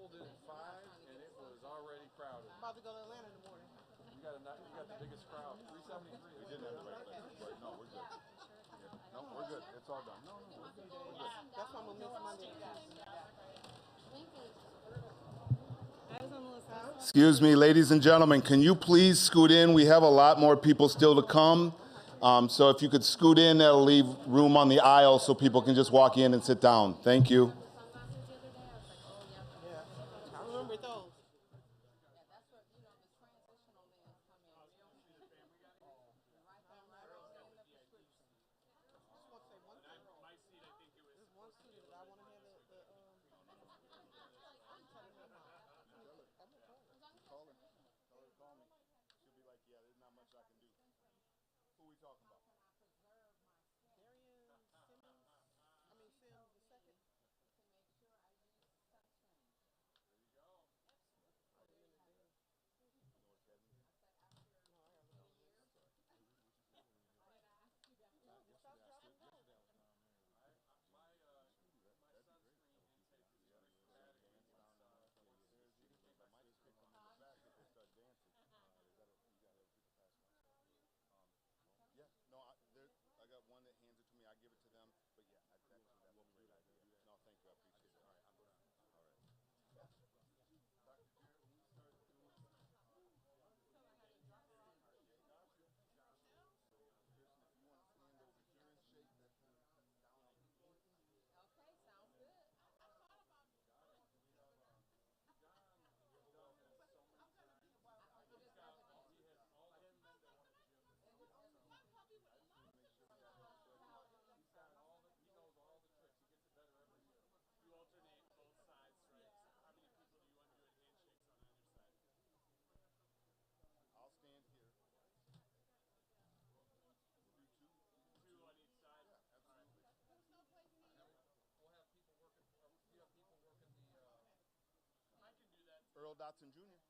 pulled in at 5, and it was already crowded. I'm about to go to Atlanta in the morning. You got the biggest crowd. 373. We didn't have the right place. Right. No, we're good. Yeah. No, we're good. It's all done. No, we're good. We're good. That's why I'm going to miss Monday. Excuse me, ladies and gentlemen, can you please scoot in? We have a lot more people still to come. So if you could scoot in, that'll leave room on the aisle so people can just walk in and sit down. Thank you. Yeah, I remember those. Who are we talking about? Yeah, no, I got one that hands it to me. I give it to them. But yeah, that's a great idea. No, thank you. I appreciate it. All right, I'm done. All right. Dr. Jarrett, when we start doing, Pearson, if you want to stand over here and shake, that's down over here. I'll stand here. We'll do two. Two on each side. Yeah, absolutely. We'll have people working. You have people working the. I can do that. Earl Dotson Jr.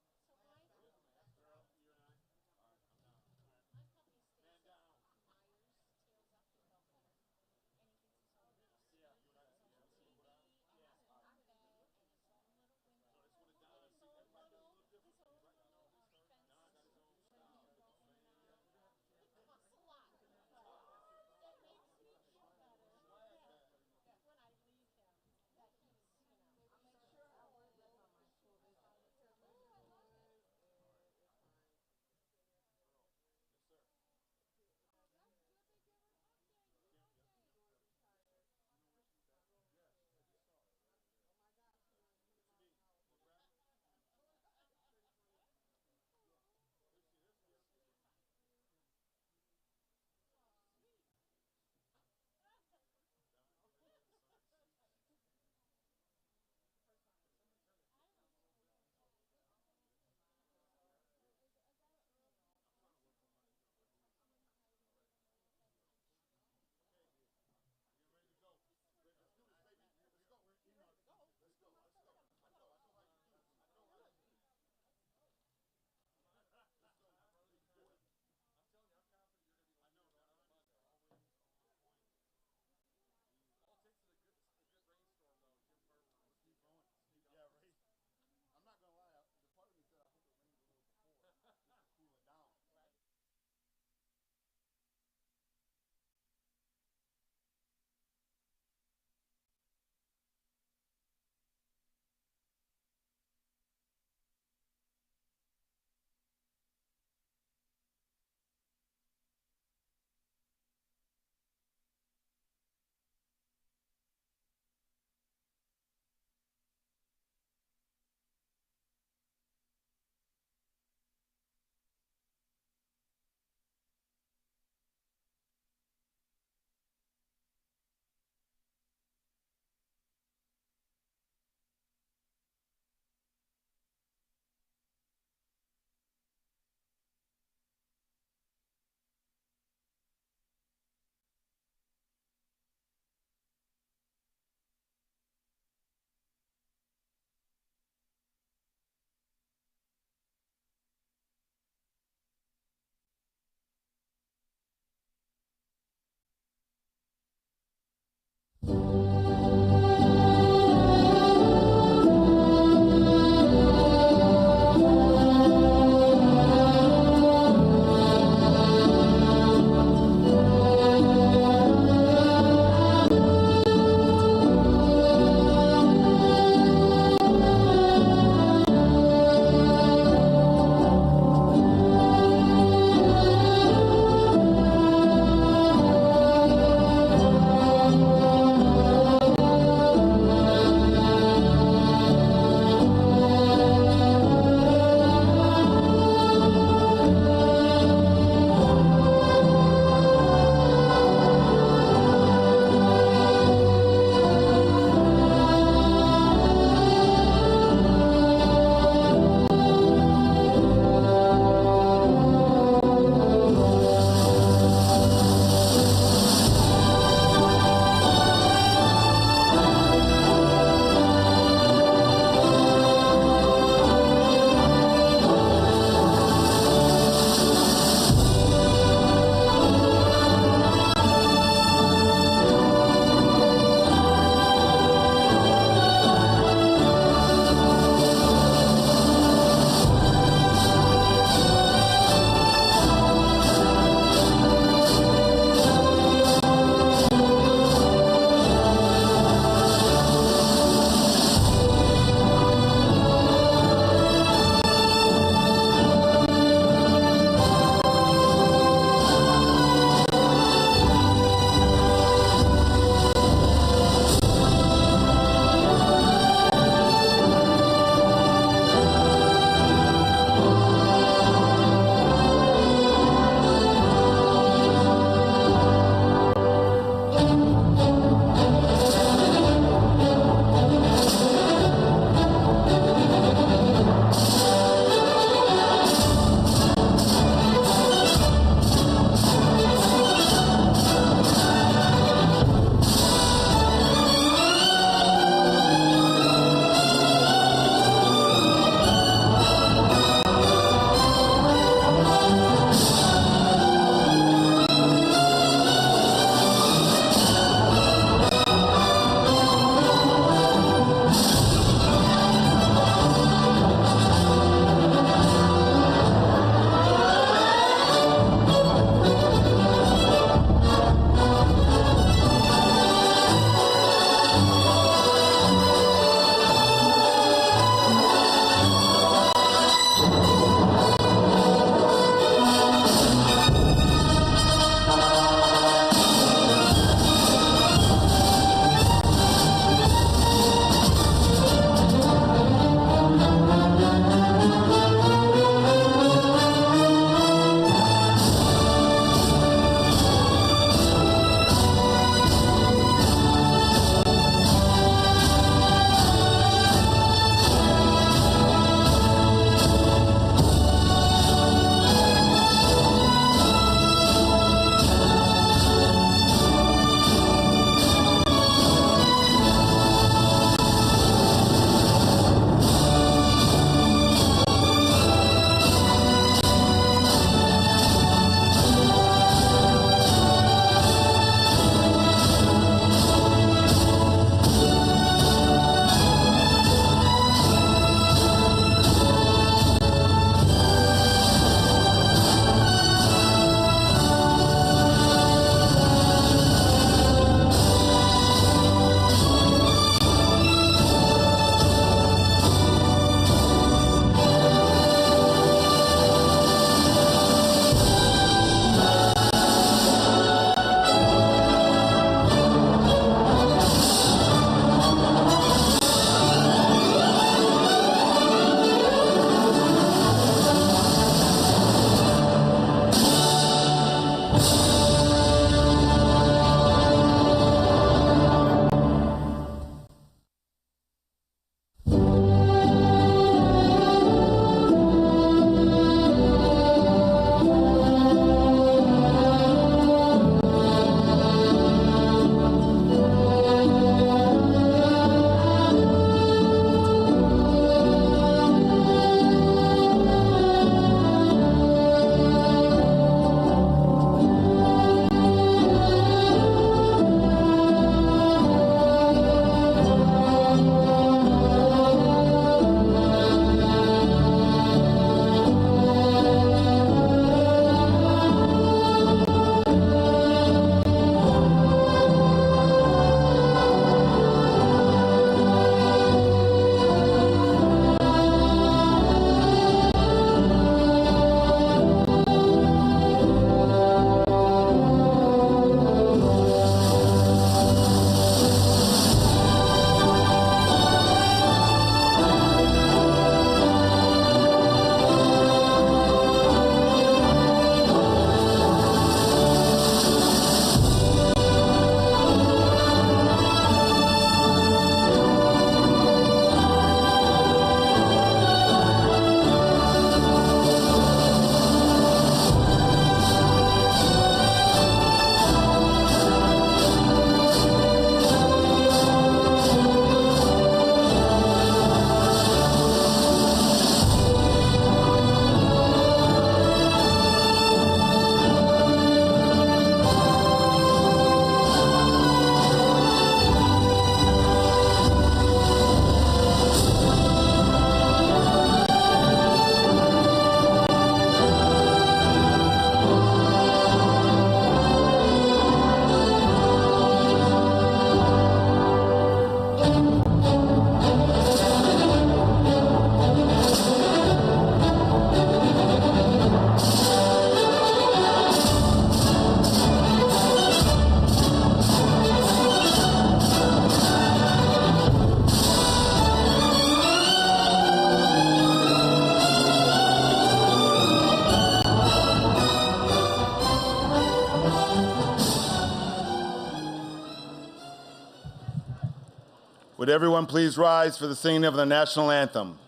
Would everyone please rise for the singing of the national anthem?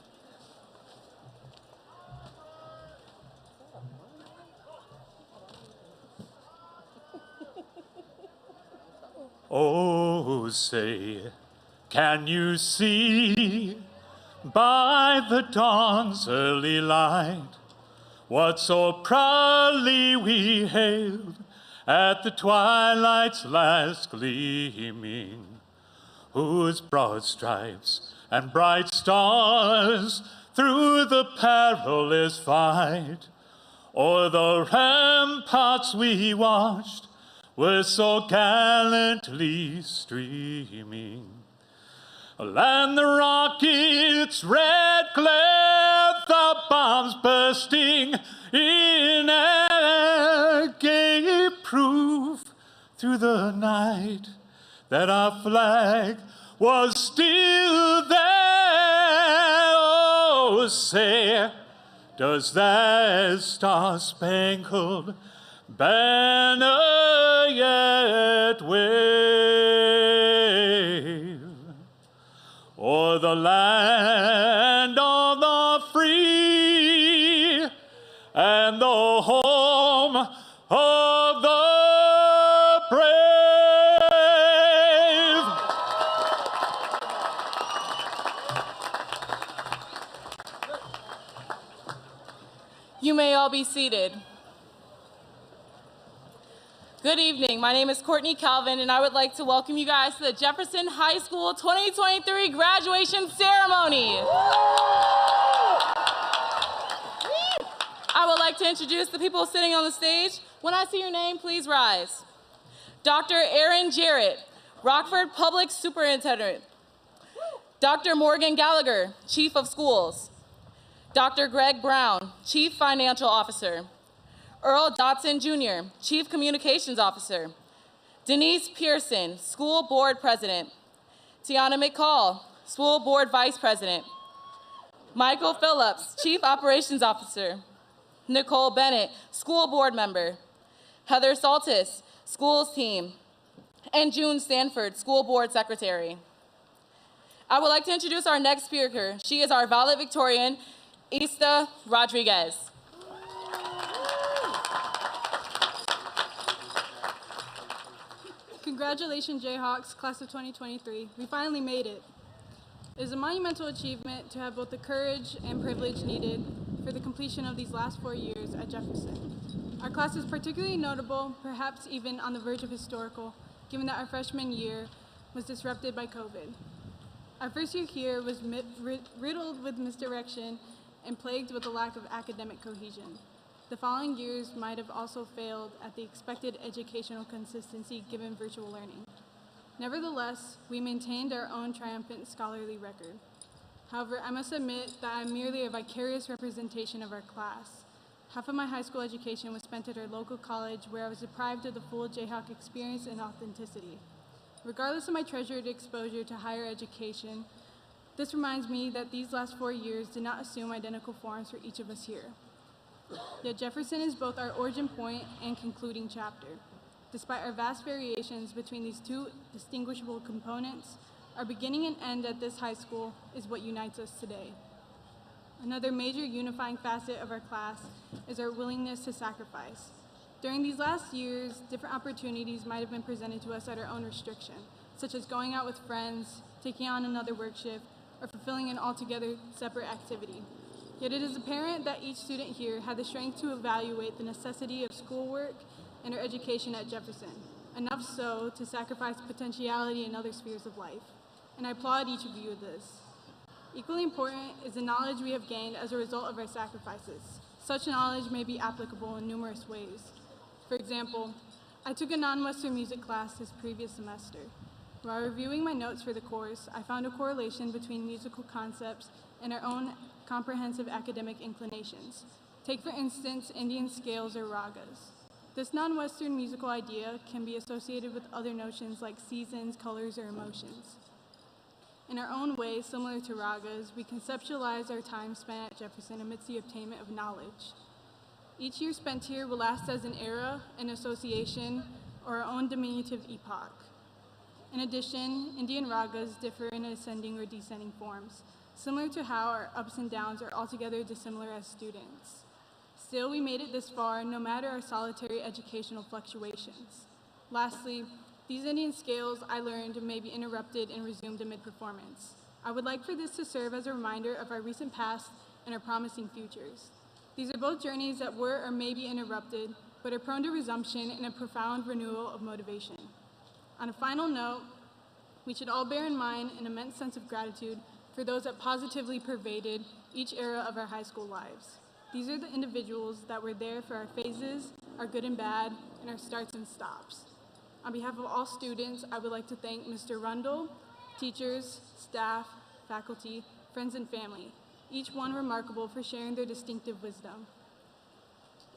Oh, say, can you see by the dawn's early light what so proudly we hailed at the twilight's last gleaming, whose broad stripes and bright stars through the perilous fight o'er the ramparts we watched were so gallantly streaming. And the rocket's red glare, the bombs bursting in air, gave proof through the night that our flag was still there. Oh, say, does that star-spangled banner yet wave o'er the land of the free and the home of the brave? You may all be seated. Good evening. My name is Courtney Calvin, and I would like to welcome you guys to the Jefferson High School 2023 graduation ceremony. I would like to introduce the people sitting on the stage. When I see your name, please rise. Dr. Aaron Jarrett, Rockford Public Superintendent. Dr. Morgan Gallagher, Chief of Schools. Dr. Greg Brown, Chief Financial Officer. Earl Dotson Jr., Chief Communications Officer. Denise Pearson, School Board President. Tiana McCall, School Board Vice President. Michael Phillips, Chief Operations Officer. Nicole Bennett, School Board Member. Heather Saltis, Schools Team. And June Stanford, School Board Secretary. I would like to introduce our next speaker. She is our valedictorian, Ista Rodriguez. Congratulations, Jayhawks, class of 2023. We finally made it. It is a monumental achievement to have both the courage and privilege needed for the completion of these last 4 years at Jefferson. Our class is particularly notable, perhaps even on the verge of historical, given that our freshman year was disrupted by COVID. Our first year here was riddled with misdirection and plagued with a lack of academic cohesion. The following years might have also failed at the expected educational consistency given virtual learning. Nevertheless, we maintained our own triumphant scholarly record. However, I must admit that I'm merely a vicarious representation of our class. Half of my high school education was spent at our local college, where I was deprived of the full Jayhawk experience and authenticity. Regardless of my treasured exposure to higher education, this reminds me that these last 4 years did not assume identical forms for each of us here. Yet Jefferson is both our origin point and concluding chapter. Despite our vast variations between these two distinguishable components, our beginning and end at this high school is what unites us today. Another major unifying facet of our class is our willingness to sacrifice. During these last years, different opportunities might have been presented to us at our own restriction, such as going out with friends, taking on another work shift, or fulfilling an altogether separate activity. Yet it is apparent that each student here had the strength to evaluate the necessity of schoolwork and our education at Jefferson, enough so to sacrifice potentiality in other spheres of life. And I applaud each of you for this. Equally important is the knowledge we have gained as a result of our sacrifices. Such knowledge may be applicable in numerous ways. For example, I took a non-Western music class this previous semester. While reviewing my notes for the course, I found a correlation between musical concepts and our own comprehensive academic inclinations. Take, for instance, Indian scales or ragas. This non-Western musical idea can be associated with other notions like seasons, colors, or emotions. In our own way, similar to ragas, we conceptualize our time spent at Jefferson amidst the obtainment of knowledge. Each year spent here will last as an era, an association, or our own diminutive epoch. In addition, Indian ragas differ in ascending or descending forms, similar to how our ups and downs are altogether dissimilar as students. Still, we made it this far, no matter our solitary educational fluctuations. Lastly, these Indian scales I learned may be interrupted and resumed amid performance. I would like for this to serve as a reminder of our recent past and our promising futures. These are both journeys that were or may be interrupted, but are prone to resumption and a profound renewal of motivation. On a final note, we should all bear in mind an immense sense of gratitude for those that positively pervaded each era of our high school lives. These are the individuals that were there for our phases, our good and bad, and our starts and stops. On behalf of all students, I would like to thank Mr. Rundle, teachers, staff, faculty, friends, and family, each one remarkable for sharing their distinctive wisdom.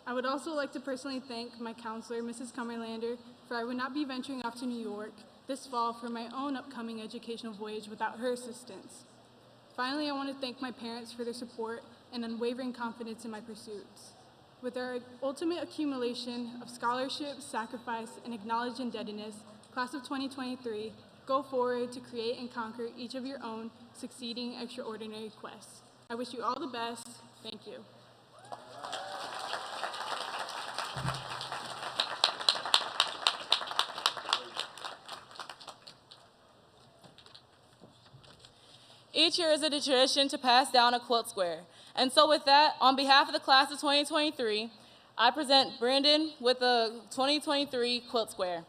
I would also like to personally thank my counselor, Mrs. Cummerlander, for I would not be venturing off to New York this fall for my own upcoming educational voyage without her assistance. Finally, I want to thank my parents for their support and unwavering confidence in my pursuits. With our ultimate accumulation of scholarship, sacrifice, and acknowledged indebtedness, class of 2023, go forward to create and conquer each of your own succeeding extraordinary quests. I wish you all the best. Thank you. Each year is a tradition to pass down a quilt square. And so with that, on behalf of the class of 2023, I present Brandon with the 2023 quilt square.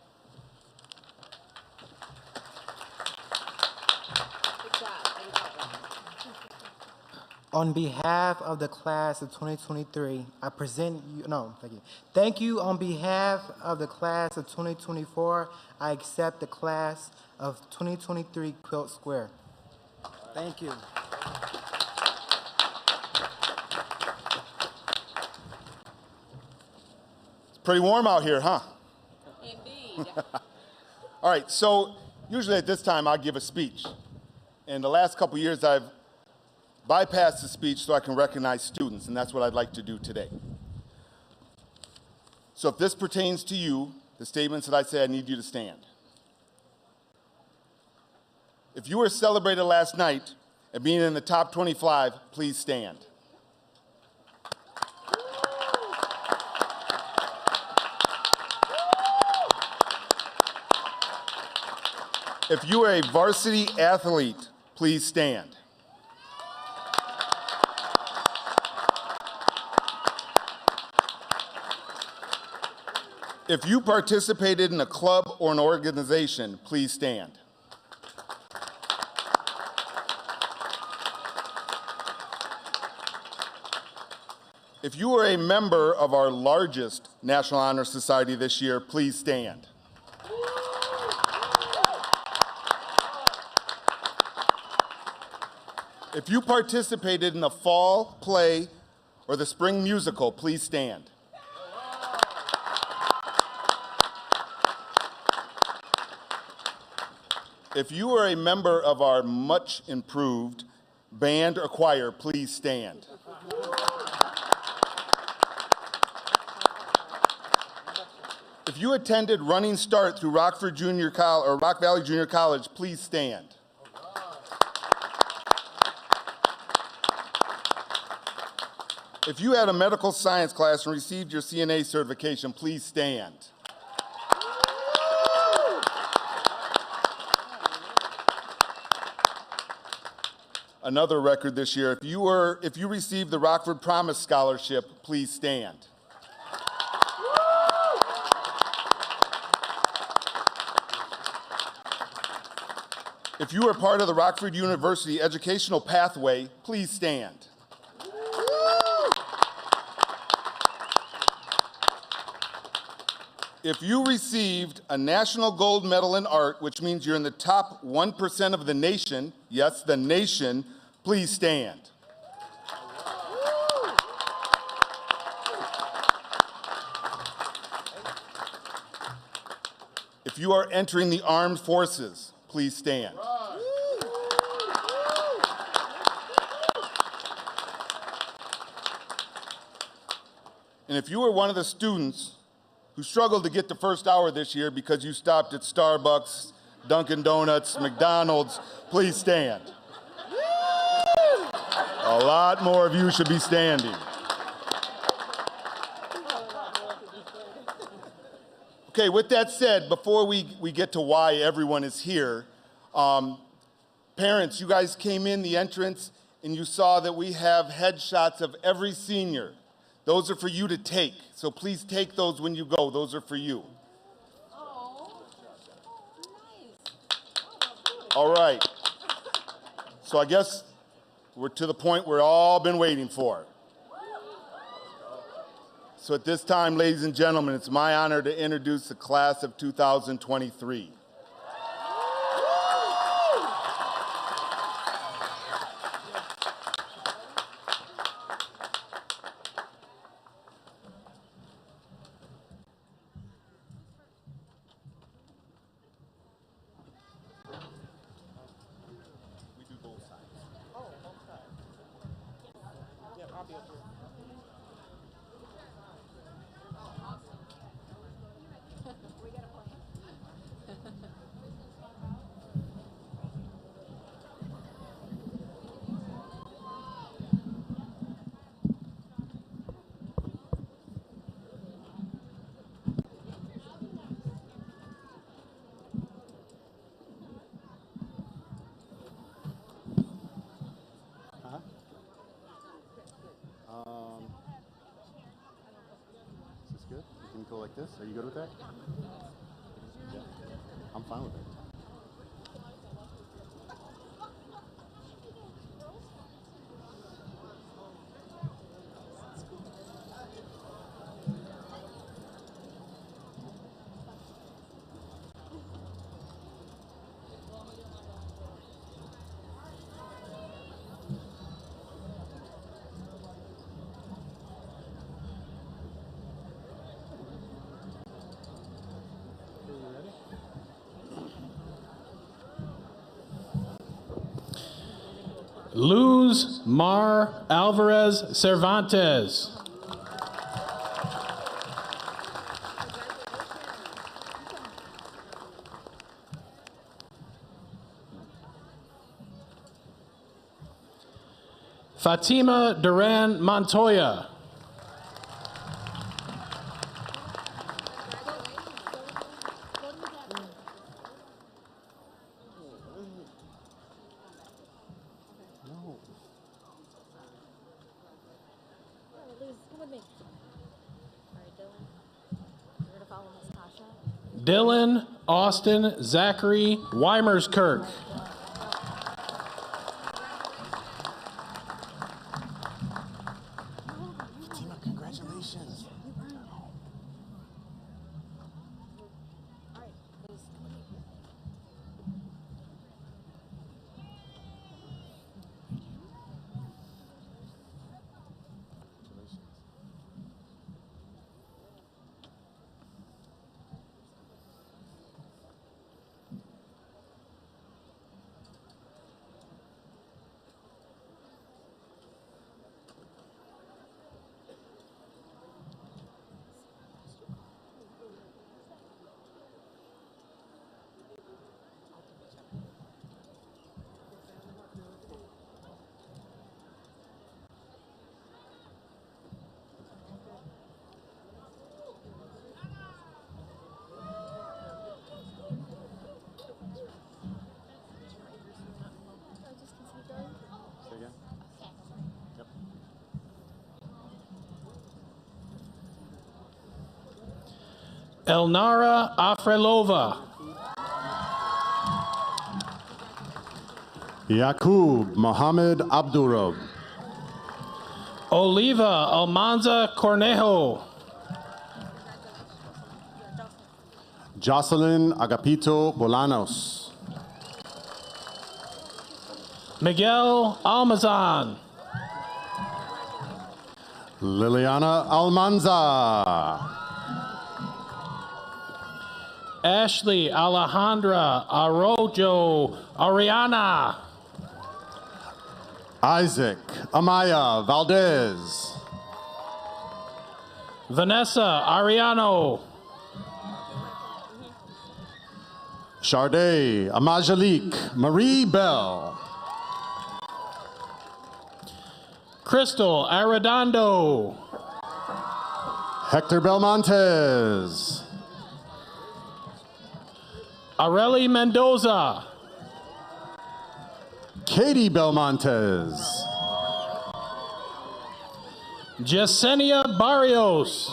On behalf of the class of 2023, I present you, no, thank you. Thank you on behalf of the class of 2024, I accept the class of 2023 quilt square. Thank you. It's pretty warm out here, huh? Indeed. All right, so usually at this time I'll give a speech. In the last couple years I've bypassed the speech so I can recognize students, and that's what I'd like to do today. So if this pertains to you, the statements that I say, I need you to stand. If you were celebrated last night at being in the top 25, please stand. If you are a varsity athlete, please stand. If you participated in a club or an organization, please stand. If you are a member of our largest National Honor Society this year, please stand. If you participated in the fall play or the spring musical, please stand. If you are a member of our much improved band or choir, please stand. If you attended Running Start through Rockford Junior College or Rock Valley Junior College, please stand. If you had a medical science class and received your CNA certification, please stand. Another record this year, if you received the Rockford Promise Scholarship, please stand. If you are part of the Rockford University Educational Pathway, please stand. If you received a national gold medal in art, which means you're in the top 1% of the nation, yes, the nation, please stand. If you are entering the armed forces, please stand. And if you were one of the students who struggled to get the first hour this year because you stopped at Starbucks, Dunkin' Donuts, McDonald's, please stand. A lot more of you should be standing. Okay, with that said, before we get to why everyone is here, parents, you guys came in the entrance and you saw that we have headshots of every senior. Those are for you to take, so please take those when you go. Those are for you. All right, so I guess we're to the point we've all been waiting for. So at this time, ladies and gentlemen, it's my honor to introduce the class of 2023. We do both sides. Oh, both sides. Yeah, I'll be up here. Is this good? You can go like this? Are you good with that? Yeah. I'm fine with it. Luz Mar Alvarez Cervantes. Fatima Duran Montoya. Dylan Austin Zachary Weimerskirk. Fatima, congratulations. Say again? Yep. Elnara Afrelova. Yaqub Mohammed Abdurov. Oliva Almanza Cornejo. Jocelyn Agapito Bolanos. Miguel Almazan. Liliana Almanza. Ashley Alejandra Arroyo Ariana. Isaac Amaya Valdez. Vanessa Ariano. Charday Amajalik Marie Bell. Crystal Arredondo. Hector Belmontes. Areli Mendoza. Katie Belmontes. Yesenia Barrios.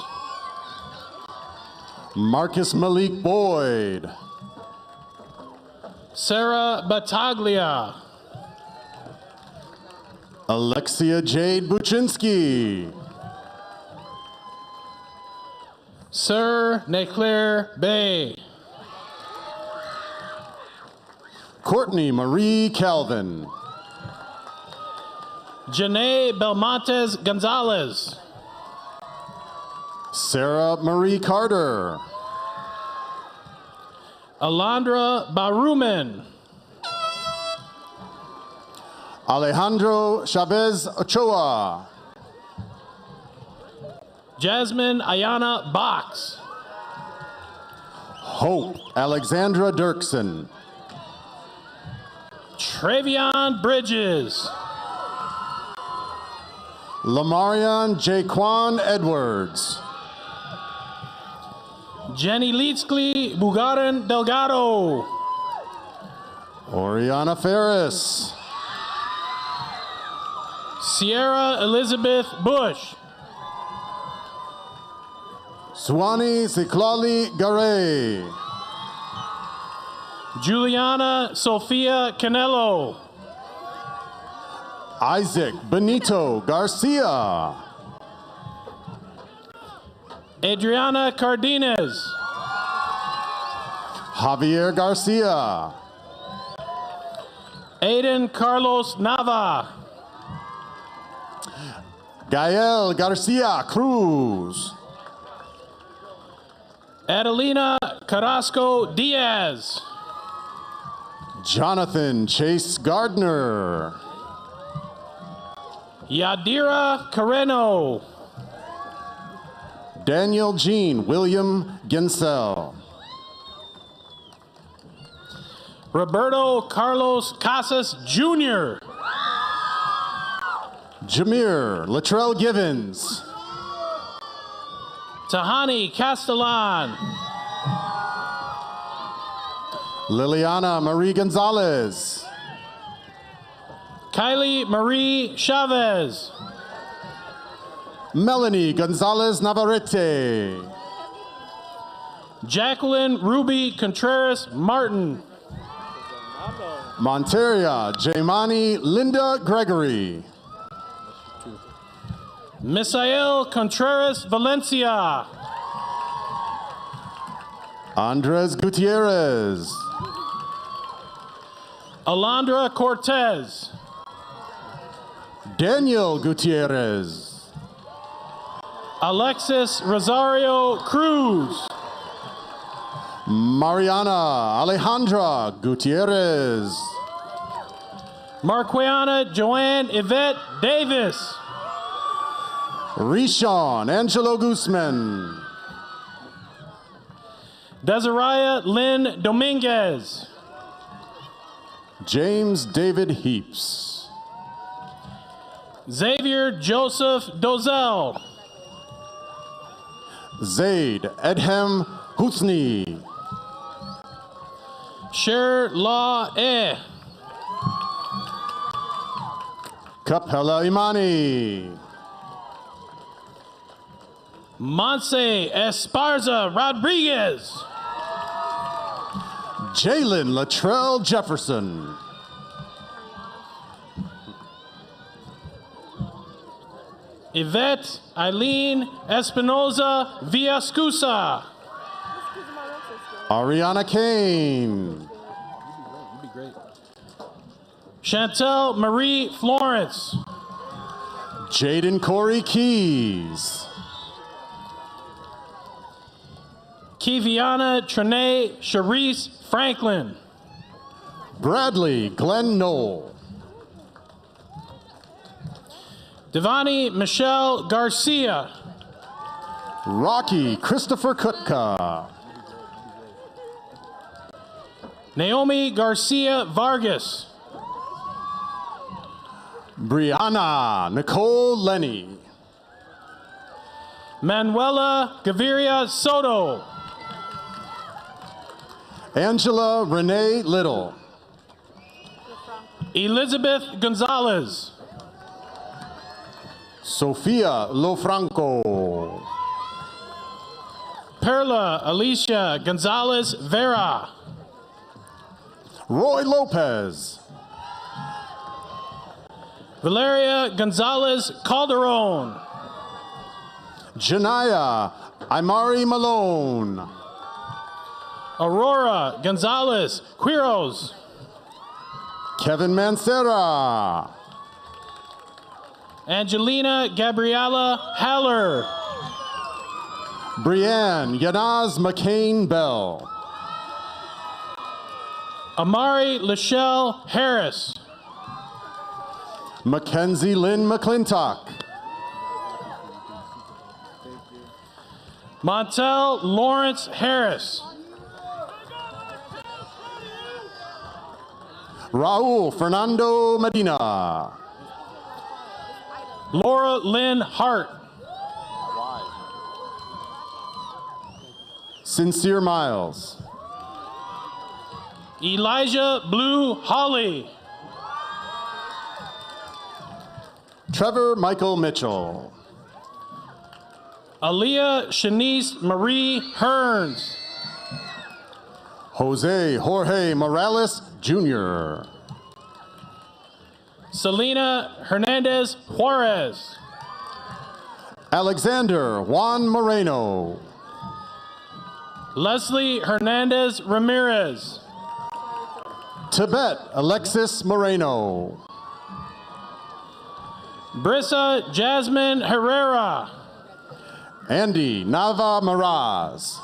Marcus Malik Boyd. Sarah Battaglia. Alexia Jade Buczynski. Sir Neclaire Bay. Courtney Marie Calvin. Janae Belmontes Gonzalez. Sarah Marie Carter. Alondra Baruman. Alejandro Chavez Ochoa. Jasmine Ayana Box. Hope Alexandra Dirksen. Travion Bridges. Lamarion Jaquan Edwards. Jenny Leetsley Bugarin Delgado. Oriana Ferris. Sierra Elizabeth Bush. Swani Siklali Garay. Juliana Sofia Canelo. Isaac Benito Garcia. Adriana Cardenas. Javier Garcia. Aiden Carlos Nava. Gael Garcia Cruz. Adelina Carrasco Diaz. Jonathan Chase Gardner. Yadira Carreno. Daniel Jean William Ginsell. Roberto Carlos Casas Jr. Jameer Latrell Givens. Tahani Castellan. Liliana Marie Gonzalez. Kylie Marie Chavez. Melanie Gonzalez Navarrete. Jacqueline Ruby Contreras Martin. Monteria Jaimani Linda Gregory. Misael Contreras Valencia. Andres Gutierrez. Alondra Cortez. Daniel Gutierrez. Alexis Rosario Cruz. Mariana Alejandra Gutierrez. Marquiana Joanne Yvette Davis. Rishon Angelo Guzman. Desiree Lynn Dominguez. James David Heaps. Xavier Joseph Dozell. Zaid Edhem Husni. Sher La Eh. Kapela Imani. Monse Esparza Rodriguez. Jalen Latrell Jefferson. Yvette Eileen Espinoza Villascusa. Ariana Kane. Chantel Marie Florence. Jaden Corey Keys. Kiviana Trinae Charisse Franklin. Bradley Glenn Knoll. Devani Michelle Garcia. Rocky Christopher Kutka. Naomi Garcia Vargas. Brianna Nicole Lenny. Manuela Gaviria Soto. Angela Renee Little. Elizabeth Gonzalez. Sofia Lofranco. Perla Alicia Gonzalez Vera. Roy Lopez. Valeria Gonzalez Calderon. Janaya Imari Malone. Aurora Gonzalez Quiros. Kevin Mancera. Angelina Gabriela Haller. Brianne Yanaz McCain Bell. Amari Lachelle Harris. Mackenzie Lynn McClintock. Montel Lawrence Harris. Raul Fernando Medina. Laura Lynn Hart. Sincere Miles. Elijah Blue Holly. Trevor Michael Mitchell. Aaliyah Shanice Marie Hearns. Jose Jorge Morales Jr. Selena Hernandez Juarez. Alexander Juan Moreno. Leslie Hernandez Ramirez. Tibet Alexis Moreno. Brissa Jasmine Herrera. Andy Nava Maraz.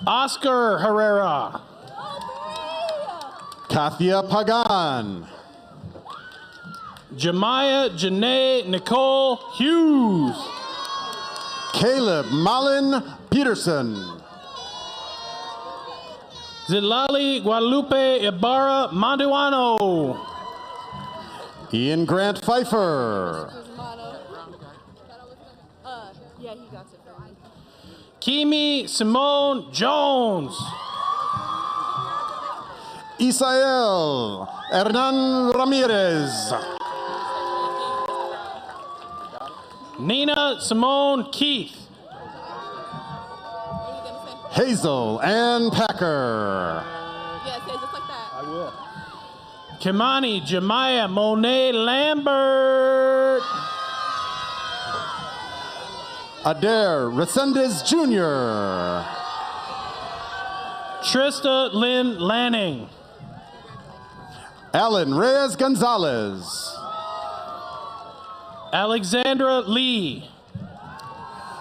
Oscar Herrera. Kathia Pagan. Jemiah Janae Nicole Hughes. Caleb Malin Peterson. Zilali Guadalupe Ibarra Manduano. Ian Grant Pfeiffer. Yeah, he got it for me. Kimi Simone Jones. Isael Hernan Ramirez. Nina Simone Keith. Hazel Ann Packer. Yeah, say just like that. I will. Kimani Jemiah Monet Lambert. Adair Resendez Jr. Trista Lynn Lanning. Alan Reyes Gonzalez. Alexandra Lee.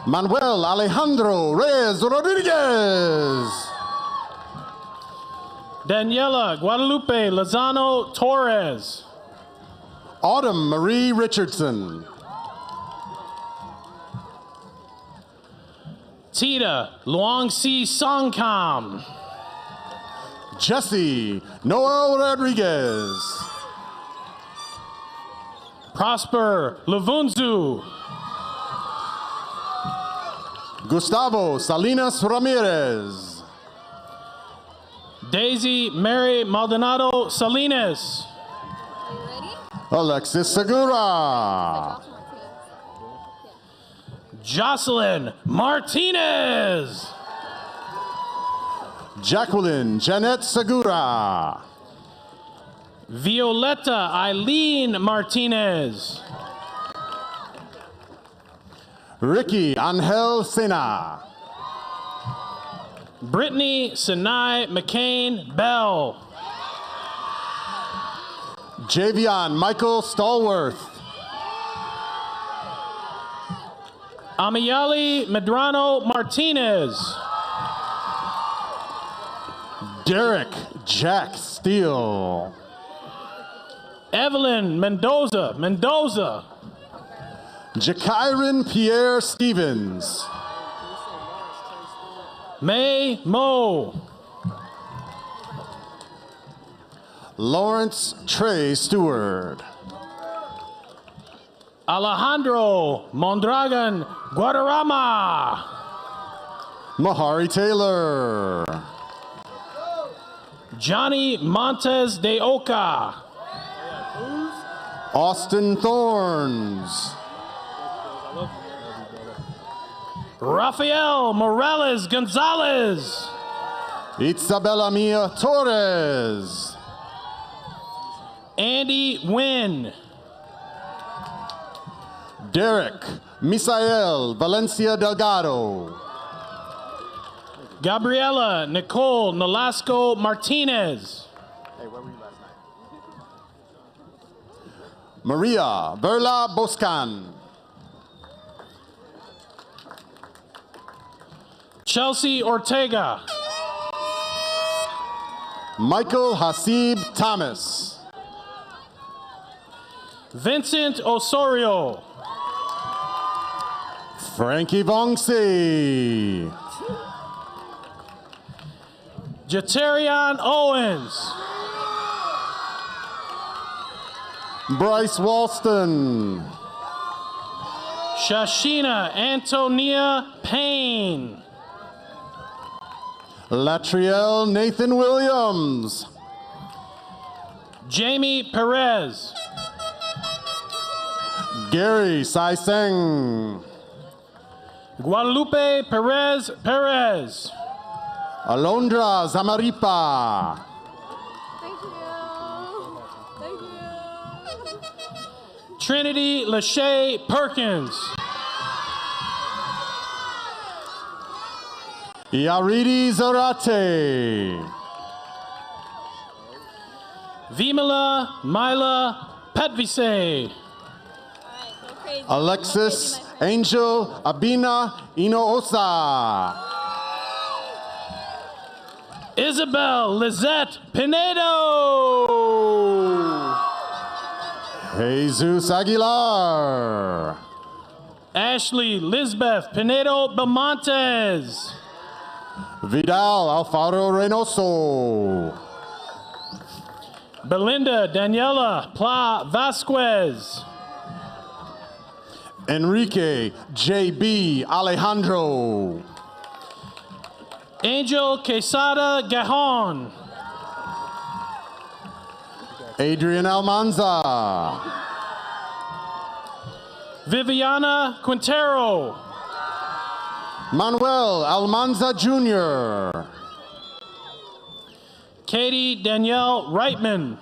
Manuel Alejandro Reyes Rodriguez. Daniela Guadalupe Lozano Torres. Autumn Marie Richardson. Tita Luong Si Songkam. Jesse Noel Rodriguez. Prosper Levunzu. Gustavo Salinas Ramirez. Daisy Mary Maldonado Salinas. Alexis Segura. Jocelyn Martinez. Jacqueline Jeanette Segura. Violetta Eileen Martinez. Ricky Angel Sena. Brittany Sinai McCain Bell. Javion Michael Stallworth. Amiyali Medrano Martinez. Derek Jack Steele. Evelyn Mendoza. Jakairon Pierre Stevens. May Mo. Lawrence Trey Stewart. Alejandro Mondragon Guadarrama. Mahari Taylor. Johnny Montes de Oca. Austin Thorns. Rafael Morales Gonzalez. Isabella Mia Torres. Andy Wynn. Derek Misael Valencia Delgado. Gabriela Nicole Nolasco Martinez. Hey, where were you last night? Maria Verla Boscan. Chelsea Ortega. Michael Hasib Thomas. Vincent Osorio. Frankie Vongsi. Jeterion Owens. Bryce Walston. Shashina Antonia Payne. Latriel Nathan Williams. Jamie Perez. Gary Saiseng. Guadalupe Perez Perez. Alondra Zamaripa. Thank you. Thank you. Trinity Lachey Perkins. Yaridi Zarate. Vimala Mila Petvise. Alexis Angel Abina Inoosa. Isabel Lizette Pinedo. Jesus Aguilar. Ashley Lisbeth Pinedo Belmontes. Vidal Alfaro Reynoso. Belinda Daniela Pla Vasquez. Enrique J.B. Alejandro. Angel Quesada Gajon. Adrian Almanza. Viviana Quintero. Manuel Almanza Jr. Katie Danielle Reitman.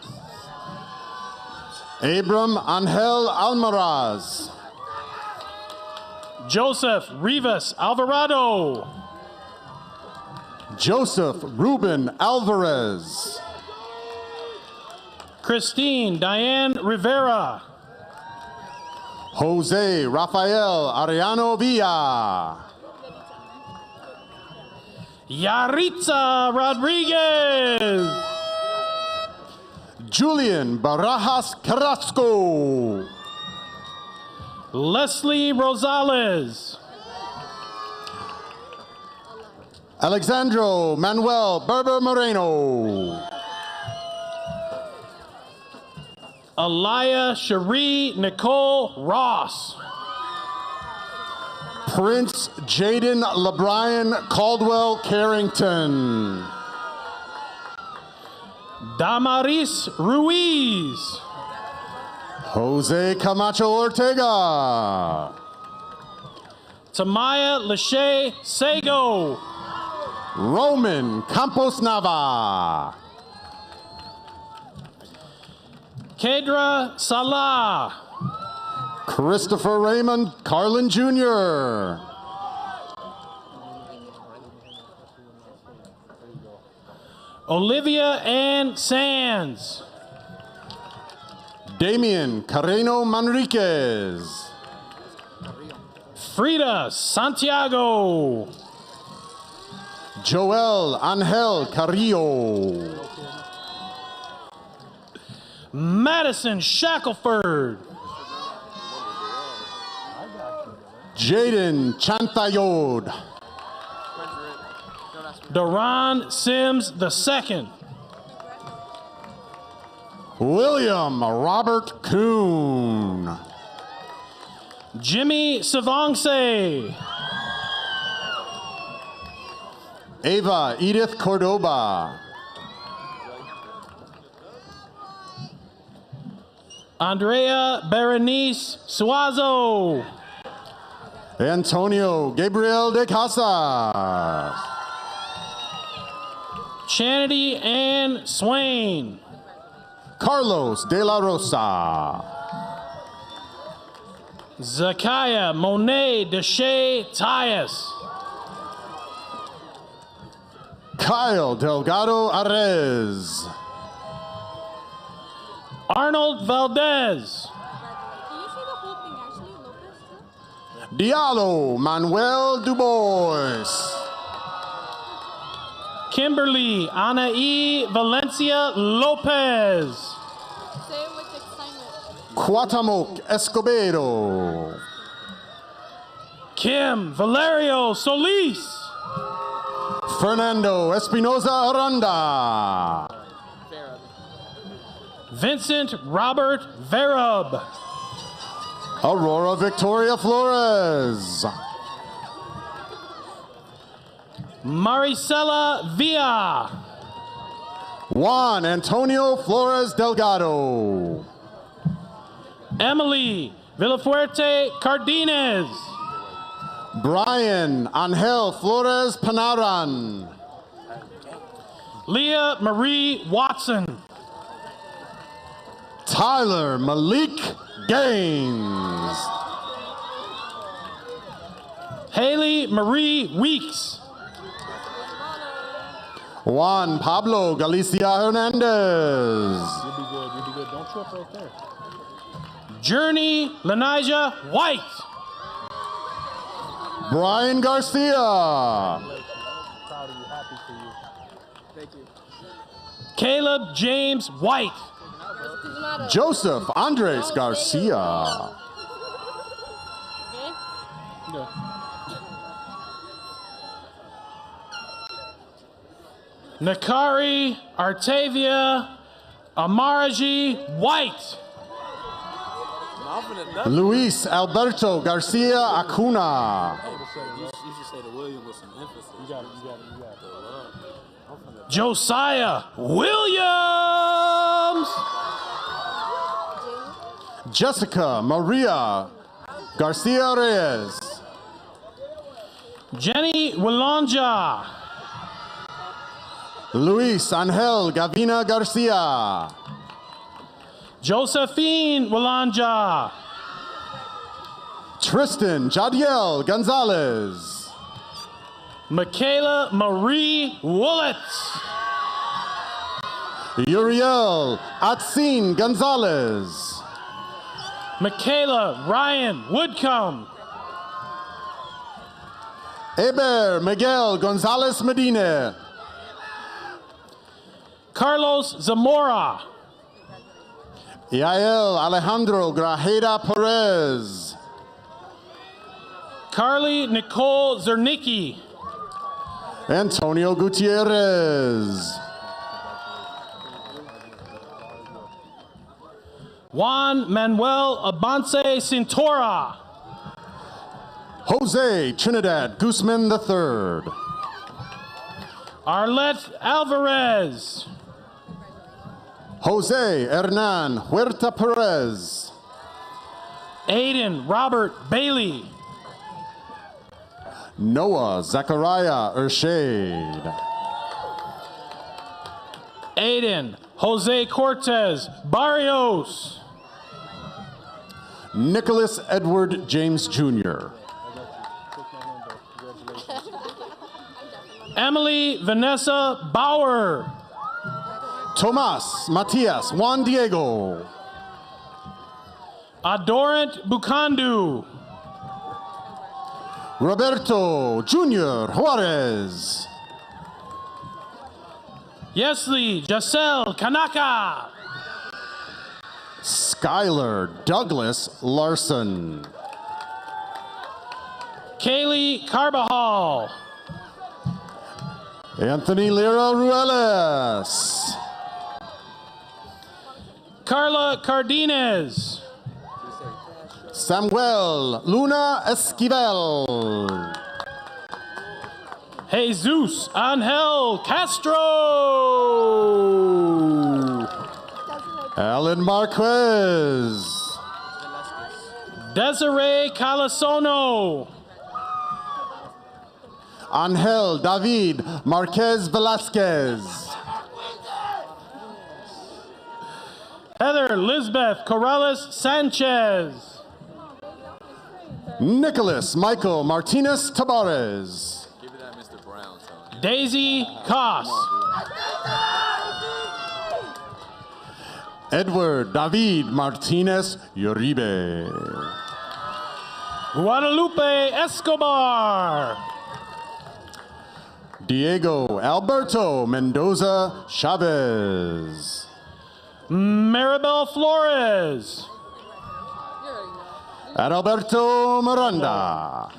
Abram Angel Almaraz. Joseph Rivas Alvarado. Joseph Ruben Alvarez. Christine Diane Rivera. Jose Rafael Ariano Villa. Yaritza Rodriguez. Julian Barajas Carrasco. Leslie Rosales. Alexandro Manuel Berber Moreno. Alaya Cherie Nicole Ross. Prince Jaden LeBrian Caldwell Carrington. Damaris Ruiz. Jose Camacho Ortega. Tamaya Lachey Sago. Roman Campos Nava. Kedra Salah. Christopher Raymond Carlin Jr. Olivia Ann Sands. Damian Carreno Manriquez. Frida Santiago. Joel Angel Carrillo. Madison Shackelford. Jaden Chantayod. Duran Sims II. William Robert Kuhn. Jimmy Savongse. Ava Edith Cordoba. Andrea Berenice Suazo. Antonio Gabriel de Casas. Chanity Ann Swain. Carlos de la Rosa. Zakaya Monet Deshay Tyus. Kyle Delgado Arez. Arnold Valdez. Can you say the whole thing actually, Lopez? Too? Diallo Manuel Dubois. Kimberly Anaí Valencia Lopez. Say it with excitement. Cuauhtémoc Escobedo. Kim Valerio Solis. Fernando Espinoza Aranda. Vincent Robert Verub. Aurora Victoria Flores. Maricela Villa. Juan Antonio Flores Delgado. Emily Villafuerte Cardenas. Brian Angel Flores Panaran. Leah Marie Watson. Tyler Malik Gaines. Haley Marie Weeks. Juan Pablo Galicia Hernandez. You'll be good. You'll be good. Don't trip right there. Journey Lanija White. Brian Garcia. Proud of you. Happy for you. Thank you. Caleb James White. Joseph Andres Garcia. Yeah. Nakari Artavia Amaraji White. Luis Alberto Garcia Acuna. You should say the William with some emphasis. You got it. Josiah Williams. Jessica Maria Garcia Reyes. Jenny Willonja. Luis Angel Gavina Garcia. Josephine Willonja. Tristan Jadiel Gonzalez. Michaela Marie Woolitz. Uriel Atsin Gonzalez. Michaela Ryan Woodcomb. Eber Miguel Gonzalez Medina. Carlos Zamora. Yael Alejandro Grajeda Perez. Carly Nicole Zernicki. Antonio Gutierrez. Juan Manuel Abance Cintora. Jose Trinidad Guzman III. Arlette Alvarez. Jose Hernan Huerta Perez. Aiden Robert Bailey. Noah Zachariah Ershade. Aiden Jose Cortez Barrios. Nicholas Edward James Jr. Emily Vanessa Bauer. Tomas Matias Juan Diego. Adorant Bukandu. Roberto Jr. Juarez. Yesley Giselle Kanaka. Skylar Douglas Larson. Kaylee Carbajal. Anthony Lira Ruelas. Carla Cardenas. Samuel Luna Esquivel. Jesus Angel Castro. Alan Marquez. Desiree Calasono. Angel David Marquez Velasquez. Heather Lisbeth Corrales Sanchez. Nicholas Michael Martinez Tabarez. Give me that Mr. Brown song. Daisy Koss. Edward David Martinez Uribe. Guadalupe Escobar. Diego Alberto Mendoza Chavez. Maribel Flores. Adalberto Miranda.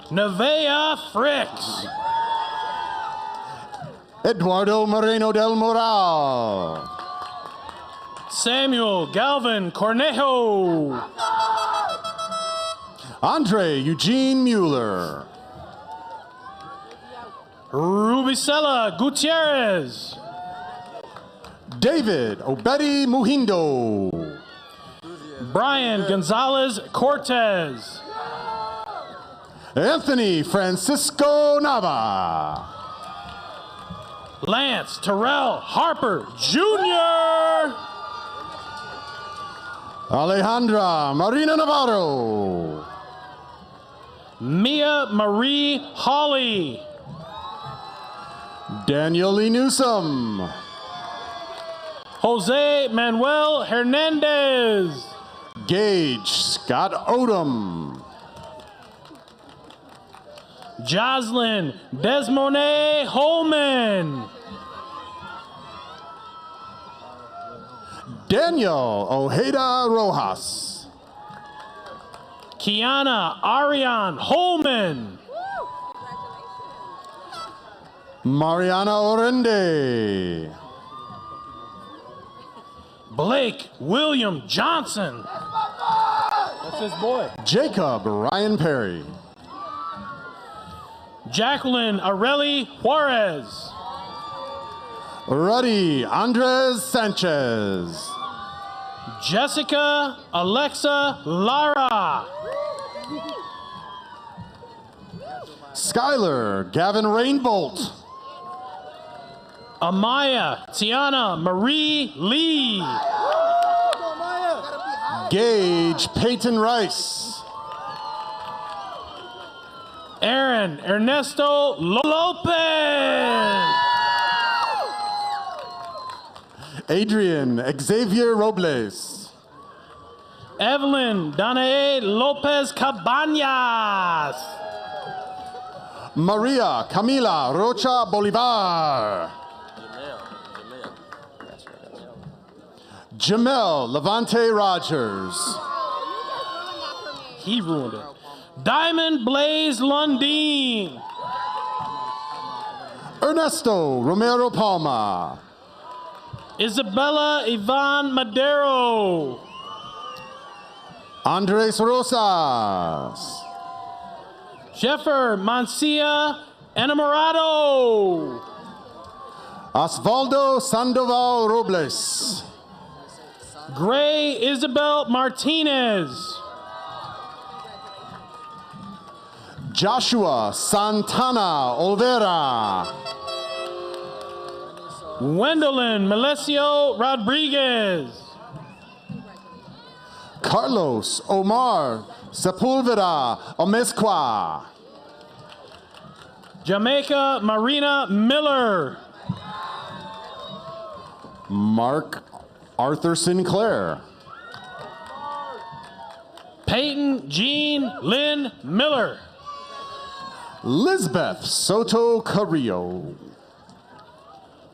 Nevea Fricks. Eduardo Moreno del Moral. Samuel Galvin Cornejo. Andre Eugene Mueller. Rubicela Gutierrez. David Obedi Muhindo. Brian Gonzalez Cortez. Anthony Francisco Nava. Lance Terrell Harper Jr. Alejandra Marina Navarro. Mia Marie Hawley. Daniel Lee Newsom. Jose Manuel Hernandez. Gage Scott Odom. Jocelyn Desmonet Holman. Daniel Ojeda Rojas. Kiana Ariane Holman. Mariana Orende. Blake William Johnson. That's his boy. Jacob Ryan Perry. Jacqueline Areli Juarez. Ruddy Andres Sanchez. Jessica Alexa Lara. Skylar Gavin Rainbolt. Amaya Tiana Marie Lee. Gage Peyton Rice. Aaron Ernesto Lopez. Adrian Xavier Robles. Evelyn Danae Lopez Cabañas. Maria Camila Rocha Bolivar. Jamel Levante Rogers. He ruined it. Diamond Blaze Lundeen. Ernesto Romero Palma. Isabella Ivan Madero. Andres Rosas. Jeffer Mancia Enamorado. Osvaldo Sandoval Robles. Gray Isabel Martinez. Joshua Santana Olvera. Wendelin Melesio Rodriguez. Carlos Omar Sepulveda Omezcua. Jamaica Marina Miller. Mark Arthur Sinclair. Peyton Jean Lynn Miller. Lisbeth Soto Carrillo.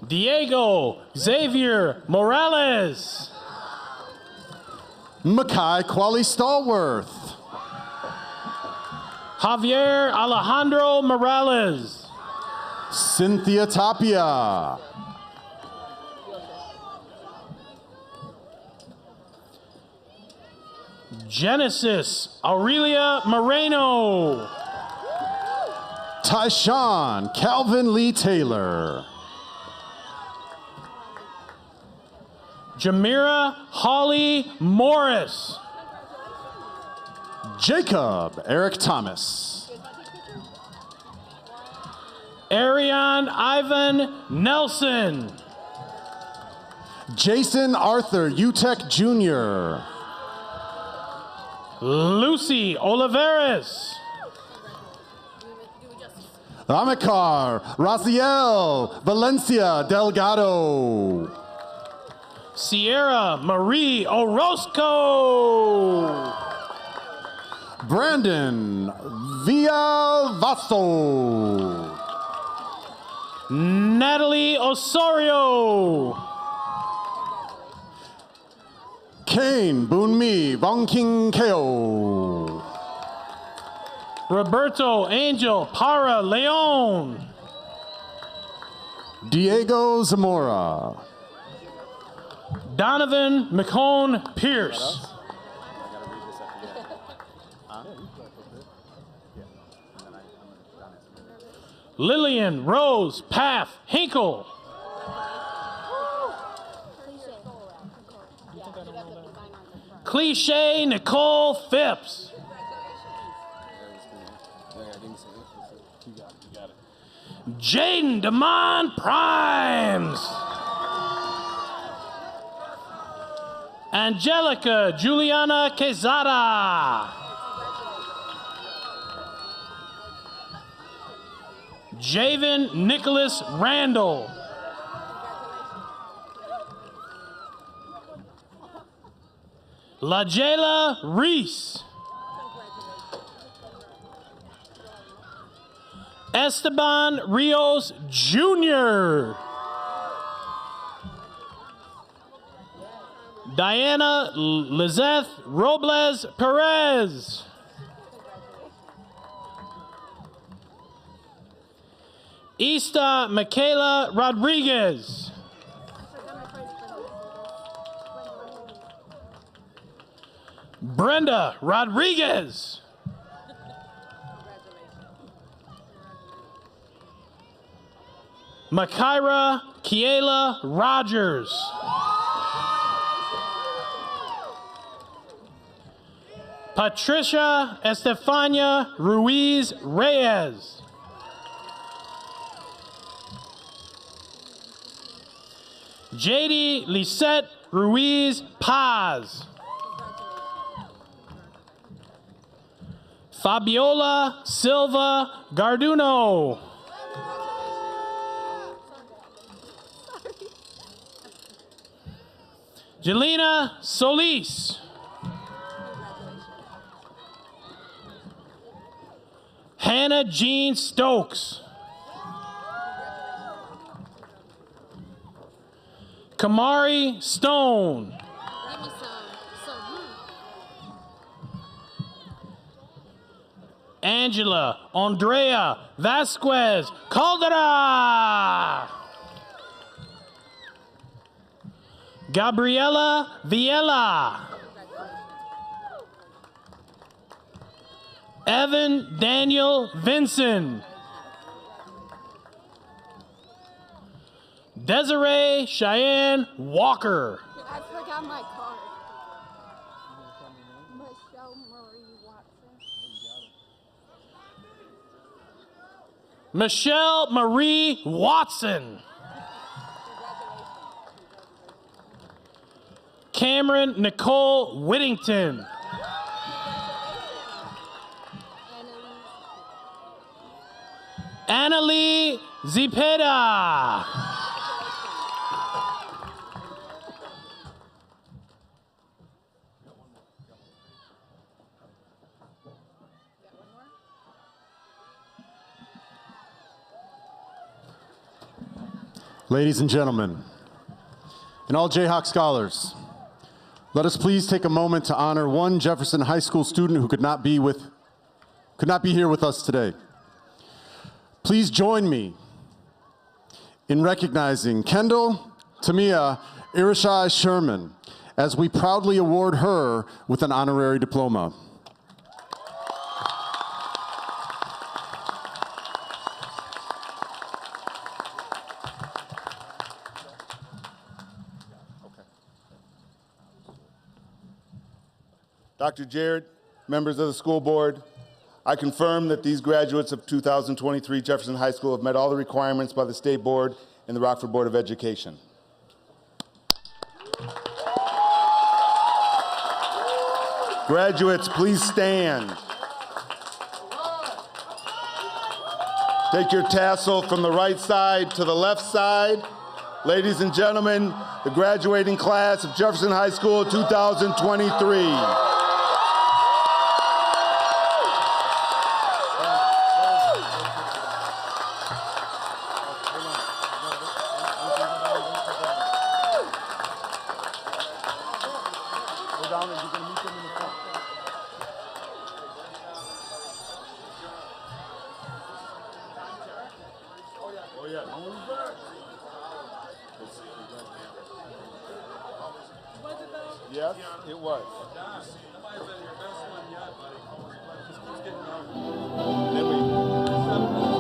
Diego Xavier Morales. Mackay Quali Stallworth. Javier Alejandro Morales. Cynthia Tapia. Genesis Aurelia Moreno. Tyshawn Calvin Lee Taylor. Jamira Holly Morris. Jacob Eric Thomas. Arion Ivan Nelson. Jason Arthur Utech Jr. Lucy Oliveras. Amikar Raziel Valencia Delgado. Sierra Marie Orozco. Brandon Villalvaso. Natalie Osorio. Kane Bunmi Vongking Keo. Roberto Angel Para Leon. Diego Zamora. Donovan McCone Pierce. Lillian Rose Path Hinkle. Cliche Nicole Phipps. Jaden Damon Primes. Angelica Juliana Quezada. Javen Nicholas Randall. LaJayla Reese. Esteban Rios Jr. Diana Lizeth Robles Perez. Ista Michaela Rodriguez. Brenda Rodriguez. Makaira Kiela Rogers. Patricia Estefania Ruiz Reyes. JD Lisette Ruiz Paz. Fabiola Silva Garduno. Jelena Solis. Hannah Jean Stokes. Kamari Stone. Angela Andrea Vasquez Caldera. Gabriela Viella. Evan Daniel Vinson. Desiree Cheyenne Walker. I forgot my card. Michelle Marie Watson. Michelle Marie Watson. Cameron Nicole Whittington. Annalie Zepeda. Ladies and gentlemen, and all Jayhawk scholars, let us please take a moment to honor one Jefferson High School student who could not be here with us today. Please join me in recognizing Kendall Tamia Irishai Sherman as we proudly award her with an honorary diploma. Dr. Jarrett, members of the school board, I confirm that these graduates of 2023 Jefferson High School have met all the requirements by the State Board and the Rockford Board of Education. Graduates, please stand. Take your tassel from the right side to the left side. Ladies and gentlemen, the graduating class of Jefferson High School 2023. Yes, it was. Then we